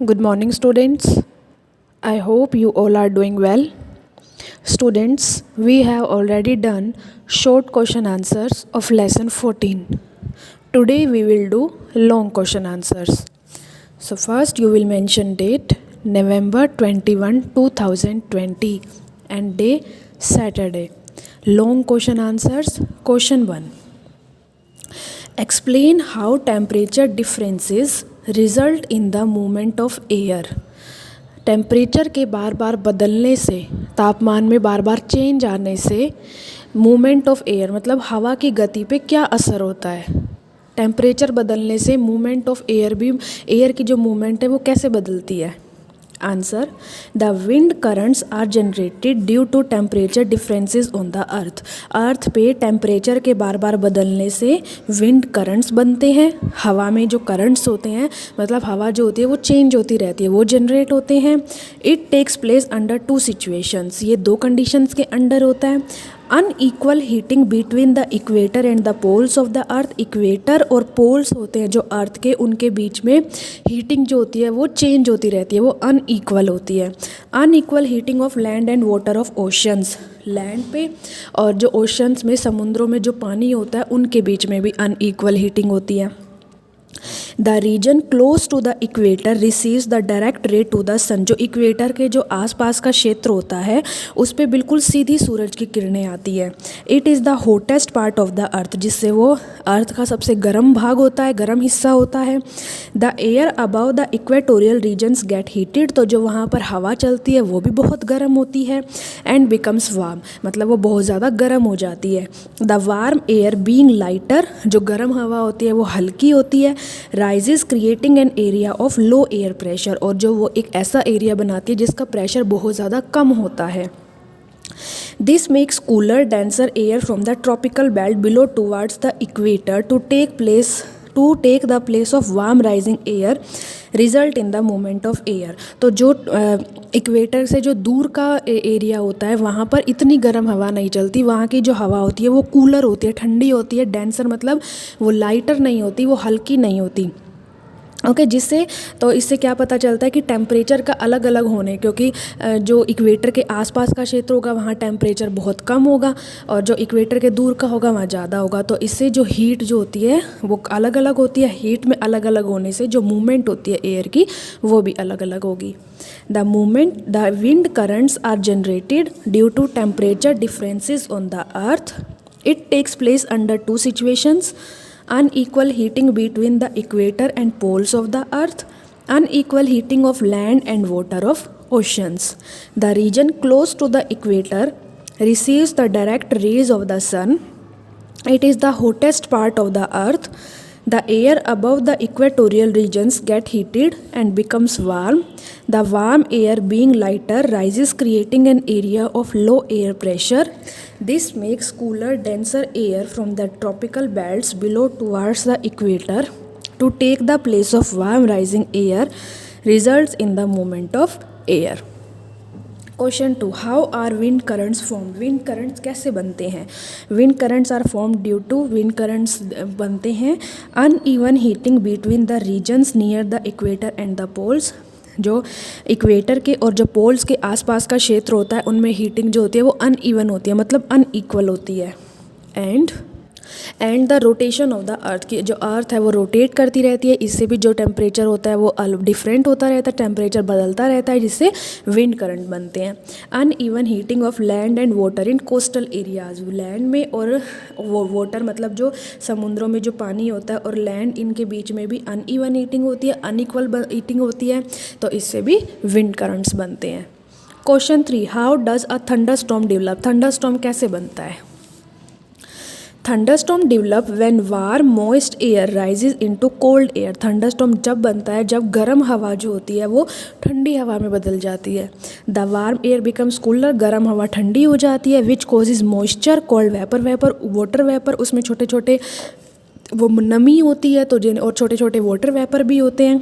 Good morning, students. I hope you all are doing well. Students, we have already done short question answers of lesson 14. Today we will do long question answers. So first you will mention date November 21, 2020 and day Saturday. Long question answers. Question 1. Explain how temperature differences result in the movement of air. Temperature के बार बार बदलने से, तापमान में बार बार change आने से movement of air मतलब हवा की गति पे क्या असर होता है। टेम्परेचर बदलने से मूवमेंट ऑफ एयर भी, एयर की जो मूवमेंट है वो कैसे बदलती है। Answer, the wind currents are generated due to temperature differences on the earth. Earth पे टेम्परेचर के बार बार बदलने से विंड करंट्स बनते हैं। हवा में जो करंट्स होते हैं मतलब हवा जो होती है वो चेंज होती रहती है, वो जनरेट होते हैं। It takes place under two situations, ये दो कंडीशंस के अंडर होता है। Unequal heating between the equator and the poles of the earth. Equator और पोल्स होते हैं जो अर्थ के, उनके बीच में हीटिंग जो होती है वो चेंज होती रहती है, वो अनइक्वल होती है। Unequal heating of land and water of oceans, land पे और जो ओशंस में, समुद्रों में जो पानी होता है उनके बीच में भी अनइक्वल हीटिंग होती है। The region close to the equator receives the direct ray to the sun. जो इक्वेटर के जो आसपास का क्षेत्र होता है उस पर बिल्कुल सीधी सूरज की किरणें आती है। It is the hottest part of the अर्थ, जिससे वो अर्थ का सबसे गर्म भाग होता है, गर्म हिस्सा होता है। The air above the equatorial regions get heated, तो जो वहाँ पर हवा चलती है वो भी बहुत गर्म होती है। एंड बिकम्स वार्म, मतलब वो बहुत ज़्यादा गर्म हो जाती है। The warm air being lighter, जो गर्म हवा होती है वो हल्की होती है। Rises creating an area of low air pressure, और जो वो एक ऐसा एरिया बनाती है जिसका प्रेशर बहुत ज़्यादा कम होता है। This makes cooler denser air from the tropical belt below towards the equator to take the place of warm rising air result in the movement of air. तो जो इक्वेटर से जो दूर का एरिया होता है वहाँ पर इतनी गर्म हवा नहीं चलती, वहाँ की जो हवा होती है वो कूलर होती है, ठंडी होती है। डेंसर मतलब वो लाइटर नहीं होती, वो हल्की नहीं होती। ओके, जिससे तो इससे क्या पता चलता है कि टेम्परेचर का अलग अलग होने, क्योंकि जो इक्वेटर के आसपास का क्षेत्र होगा वहाँ टेम्परेचर बहुत कम होगा और जो इक्वेटर के दूर का होगा वहाँ ज़्यादा होगा। तो इससे जो हीट जो होती है वो अलग अलग होती है। हीट में अलग अलग होने से जो मूवमेंट होती है एयर की वो भी अलग अलग होगी। The wind currents are generated due to temperature differences on the earth. It takes place under two situations: unequal heating between the equator and poles of the earth, unequal heating of land and water of oceans. The region close to the equator receives the direct rays of the sun. It is the hottest part of the earth. The air above the equatorial regions get heated and becomes warm. The warm air being lighter rises, creating an area of low air pressure. This makes cooler, denser air from the tropical belts below towards the equator to take the place of warm rising air, results in the movement of air. Question 2, how are wind currents form. Wind currents कैसे बनते हैं। Wind currents are form due to, wind currents बनते हैं uneven heating between the regions near the equator and the poles. जो equator के और जो poles के आसपास का क्षेत्र होता है उनमें हीटिंग जो होती है वो अनइवन होती है, मतलब अनइक्वल होती है। And the rotation of the अर्थ, की जो अर्थ है वो रोटेट करती रहती है, इससे भी जो टेम्परेचर होता है वो डिफरेंट होता रहता है, टेम्परेचर बदलता रहता है, जिससे विंड करंट बनते हैं। Uneven heating of land and water in coastal areas, land में और वाटर मतलब जो समुद्रों में जो पानी होता है और लैंड, इनके बीच में भी अनइवन हीटिंग होती है, अनइक्वल हीटिंग होती है, तो इससे भी विंड करंट्स बनते हैं। Question 3, how does a thunderstorm develop. Thunderstorm कैसे बनता है। Thunderstorm develop when warm moist air rises into cold air. Thunderstorm जब बनता है जब गर्म हवा जो होती है वो ठंडी हवा में बदल जाती है। The warm air becomes cooler, गर्म हवा ठंडी हो जाती है। Which causes moisture cold vapour, water vapour, उसमें छोटे छोटे वो नमी होती है तो और छोटे छोटे वाटर वेपर भी होते हैं।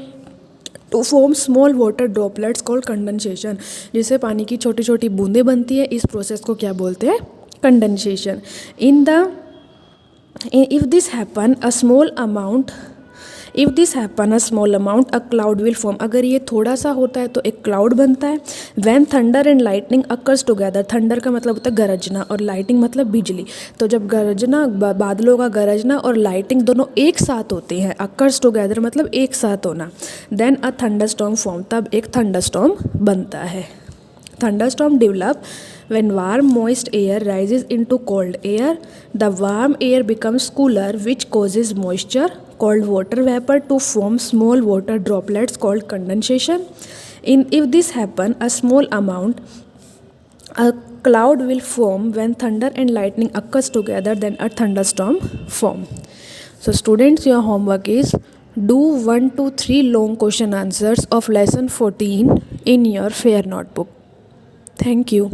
To form small water droplets called condensation, जिससे पानी की छोटी छोटी बूंदें बनती है। इस प्रोसेस को क्या बोलते हैं, condensation. If this happen, a small amount if this happen a small amount a cloud will form, अगर ये थोड़ा सा होता है तो एक क्लाउड बनता है। When thunder and lightning occurs together, thunder का मतलब होता है गरजना और लाइटिंग मतलब बिजली, तो जब गरजना बादलों का गरजना और लाइटिंग दोनों एक साथ होते हैं, अकर्स टुगेदर मतलब एक साथ होना, देन अ थंडरस्टॉर्म फॉर्म, तब एक थंडरस्टॉर्म बनता है। Thunderstorm develop when warm moist air rises into cold air. The warm air becomes cooler, which causes moisture called water vapor to form small water droplets called condensation. If this happen a small amount, a cloud will form when thunder and lightning occurs together, then a thunderstorm form. So students, your homework is do 1 to 3 long question answers of lesson 14 in your fair notebook. Thank you.